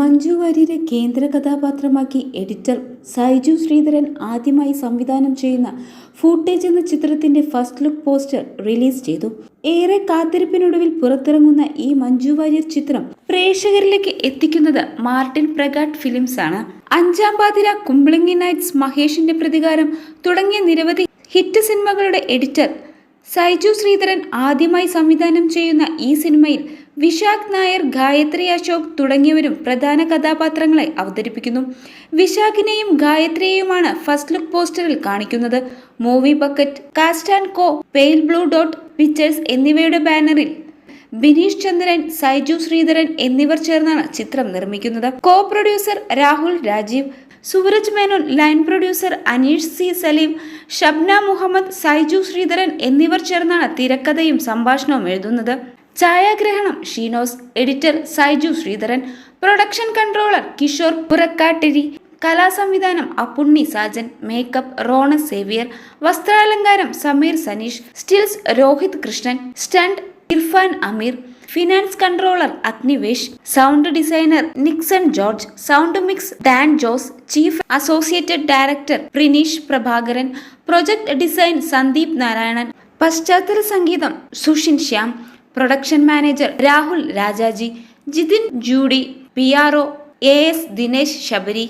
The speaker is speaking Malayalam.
മഞ്ജു വാര്യരെ കേന്ദ്ര കഥാപാത്രമാക്കി എഡിറ്റർ സൈജു ശ്രീധരൻ ആദ്യമായി സംവിധാനം ചെയ്യുന്ന ഫൂട്ടേജ് എന്ന ചിത്രത്തിന്റെ ഫസ്റ്റ് ലുക്ക് പോസ്റ്റർ റിലീസ് ചെയ്തു. ഏറെ കാത്തിരിപ്പിനൊടുവിൽ പുറത്തിറങ്ങുന്ന ഈ മഞ്ജു വാര്യർ ചിത്രം പ്രേക്ഷകരിലേക്ക് എത്തിക്കുന്നത് മാർട്ടിൻ പ്രഗാട്ട് ഫിലിംസ് ആണ്. അഞ്ചാം പാതിര, കുംബ്ലിംഗി നൈറ്റ്സ്, മഹേഷിന്റെ പ്രതികാരം തുടങ്ങിയ നിരവധി ഹിറ്റ് സിനിമകളുടെ എഡിറ്റർ സൈജു ശ്രീധരൻ ആദ്യമായി സംവിധാനം ചെയ്യുന്ന ഈ സിനിമയിൽ വിശാഖ് നായർ, ഗായത്രി അശോക് തുടങ്ങിയവരും പ്രധാന കഥാപാത്രങ്ങളെ അവതരിപ്പിക്കുന്നു. വിശാഖിനെയും ഗായത്രിയെയുമാണ് ഫസ്റ്റ് ലുക്ക് പോസ്റ്ററിൽ കാണിക്കുന്നത്. Movie bucket, cast and co, pale blue dot pictures എന്നിവയുടെ ബാനറിൽ ബിനീഷ് ചന്ദ്രൻ, സൈജു ശ്രീധരൻ എന്നിവർ ചേർന്നാണ് ചിത്രം നിർമ്മിക്കുന്നത്. Co producer Rahul Rajeev, Sooraj Menon, line producer Aneesh C Saleem, Shabna Muhammad, Saiju Sreedharan എന്നിവർ ചേർന്നാണ് തിരക്കഥയും സംഭാഷണവും എഴുതുന്നത്. ഛായാഗ്രഹണം Sheenos, editor Saiju Sreedharan, production controller Kishore Purakkattiri, കലാസംവിധാനം അപ്പുണ്ണി സാജൻ, മേക്കപ്പ് റോണസ് സേവിയർ, വസ്ത്രാലങ്കാരം Sameer Saneesh, stills Rohith Krishnan, stunt Irfan Ameer, finance controller Agnivesh, sound designer Nixon George, sound mix Dan Jose, chief associated director Prineesh Prabhakaran, project design Sandeep Narayanan, പശ്ചാത്തല സംഗീതം Sushin Shyam, production manager Rahul Rajaji, Jithin Judy, PRO AS Dinesh Sabari.